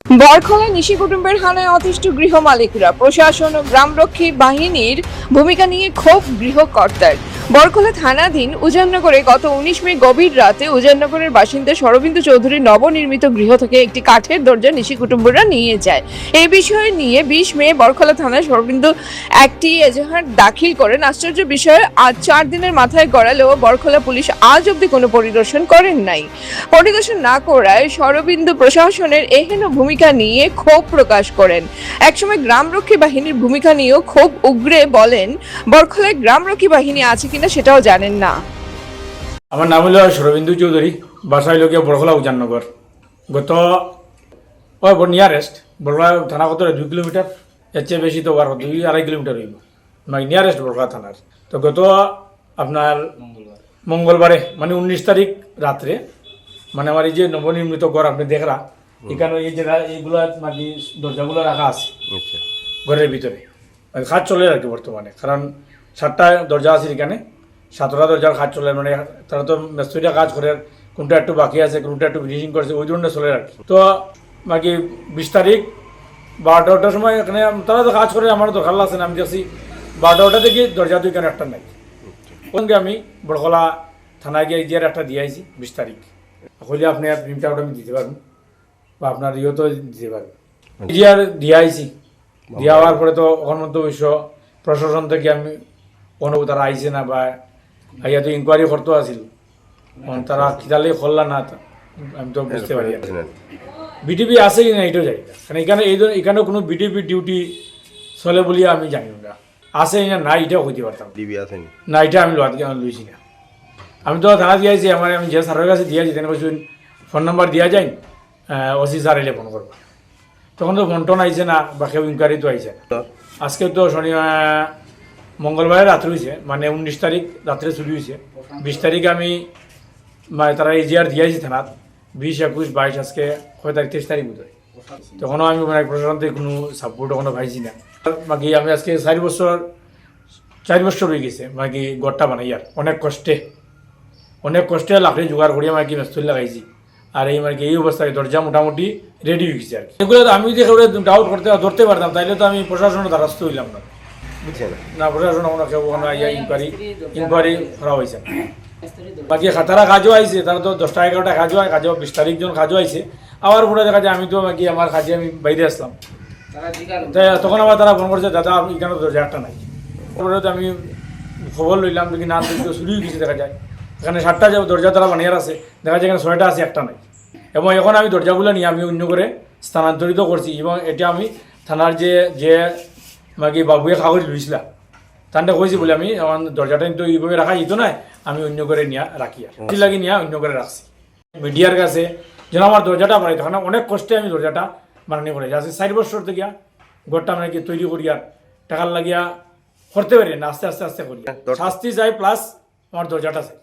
বরখলা নিশি কুটুম্বের হানায় অতিষ্ঠ গৃহ মালিকরা, প্রশাসন ও গ্রামরক্ষী বাহিনীর ভূমিকা নিয়ে ক্ষোভ গৃহকর্তার। বরখলা থানাধীন উজাননগরে গত 19 মে গভীর রাতে উজাননগরের বাসিন্দা শরবিন্দু চৌধুরীর নবনির্মিত গৃহ থেকে একটি কাঠের দরজা নিশি কুটুম্বরা নিয়ে যায়। এই বিষয় নিয়ে 20 মে বরখলা থানায় শরবিন্দু একটি এজাহার দাখিল করেন। আশ্চর্য বিষয়, আজ 4 দিনের মাথায় গড়ালেও বরখলা পুলিশ আজ অবধি কোনো পরিদর্শন করেন নাই। পরিদর্শন না করায় শরবিন্দু প্রশাসনের এহেন ভূমিকা নিয়ে ক্ষোভ প্রকাশ করেন। একসময় গ্রামরক্ষী বাহিনীর ভূমিকা নিয়েও ক্ষোভ উগরে বলেন, বরখলায় গ্রামরক্ষী বাহিনী আছে কিনা সেটাও জানেন না। আমার নাম হলো শরবিন্দু চৌধুরী, বাসা হইল গিয়ে বরখলা উজাননগর। গত নিয়ারেস্ট বরখলা থানা কত 2 কিলোমিটার, এর চেয়ে বেশি তো 2-2.5 কিলোমিটার হইব, মানে নিয়ারেস্ট বরখলা থানার। তো গত আপনার মঙ্গলবারে মানে 19 তারিখ রাত্রে, মানে আমার এই যে নবনির্মিত ঘর আপনি দেখরা, এখানে এই জায়গা এইগুলো মানে দরজাগুলো রাখা আছে ঘরের ভিতরে, খাট চলে আর কি বর্তমানে, কারণ 7টা দরজা আছে এখানে, 7টা দরজার কাজ চলে, মানে তারা তো মিস্ত্রিরা কাজ করে, কোনটা একটু বাকি আছে, কোনটা একটু ফিনিশিং করছে, ওই জন্য চলে আর কি। তো বাকি 20 তারিখ 12টার সময় এখানে তারা তো কাজ করে, আমার দরকার লাগছে না, আমি দেখছি 12টা থেকে দরজা তো এখানে একটা নাই। ওখানে আমি বরখলা থানায় গিয়ে ইজিয়ার একটা দিয়ে আইছি 20 তারিখ, হলে আপনি প্রিন্ট আউট আমি দিতে পারবেন বা আপনার ইয়েও তো দিতে পারবেন। ইজিয়ার দিয়ে আইছি, দিয়ে হওয়ার পরে তো ওখান মধ্যে অবশ্য প্রশাসন থেকে আমি কোনো তারা আইছে না, বা আইয়া তো ইনকোয়ারি করতে আসিল, তারা কিতালে করলা না, আমি তো বুঝতে পারি। বিটিপি আছে কি না এটাও জানি না, কারণ এখানে কোনো বিটিপি ডিউটি চলে বলে আমি জানি না, আছে না না এটাও হইতে পারতাম না, এটা আমি লইছি না। আমি তো থানা দিয়েছি, আমি যে স্যারের কাছে দিয়েছি, তেনে বলছি ফোন নাম্বার দেওয়া যায়, ওসি স্যার এলে ফোন করবো। তখন তো ফোন টোন আইছে না, বা কেউ ইনকোয়ারি তো আইছে না। আজকে তো মঙ্গলবারে রাত্রে হয়েছে, মানে 19 তারিখ রাত্রে শুরু হয়েছে। 20 তারিখে আমি মানে তারা এজিআর দিয়েছি থানাত, 20, 21, 22, আজকে কয় তারিখ, 23 তারিখ বোধ হয়। তখনও আমি মানে প্রশাসন থেকে কোনো সাপোর্ট এখনো পাইছি না। বাকি আমি আজকে 4 বছর হয়ে গেছে বাকি গড়টা বানাই, আর অনেক কষ্টে লাকড়ি জোগাড় করিয়া মানে কি মেস্তুরি লাগাইছি। আর এই মানে এই অবস্থায় দরজা মোটামুটি রেডি হয়ে গেছে আর কি। এগুলো আমি যে ডাউট ধরতে পারতাম, তাইলে তো আমি প্রশাসনের দ্বারস্থ হইলাম না, না প্রশাসন ওখানে আইয়া ইনকোয়ারি করা হয়েছে। বাকি তারা কাজও আইছে, তারা তো 10টা 11টা কাজও 20 তারিখ জন কাজও আইছে। আবার পুরো দেখা যায় আমি তো বাকি আমার কাজে আমি বাইরে আসলাম, তখন আবার তারা ফোন করছে, দাদা এখানে দরজা একটা নাই। তারপরে তো আমি খবর লইলাম, দেখি না তো শুরু হয়ে গেছে, দেখা যায় এখানে 7টা দরজা তারা বানিয়ে আছে, দেখা যায় এখানে 6টা আছে, একটা নাই। এবং এখন আমি দরজাগুলো নিয়ে আমি অন্য করে স্থানান্তরিত করছি, এবং এটা আমি থানার যে বাকি বাবুয়ে কাগজ লইছিলাম তানটা কইছি বলে আমি আমার দরজাটা কিন্তু এইভাবে রাখা যেত না, আমি অন্য করে নিয়ে রাখি, আর লাগি নিয়ে অন্য করে রাখছি। মিডিয়ার কাছে যেন আমার দরজাটা বানাইতে, কারণ অনেক কষ্টে আমি দরজাটা বানানি করে যাচ্ছি। 4 বছর থেকে ঘরটা মানে কি তৈরি করিয়া টাকার লাগিয়া করতে পারি না, আস্তে আস্তে করি। শাস্তি চাই প্লাস আমার দরজাটা চাই।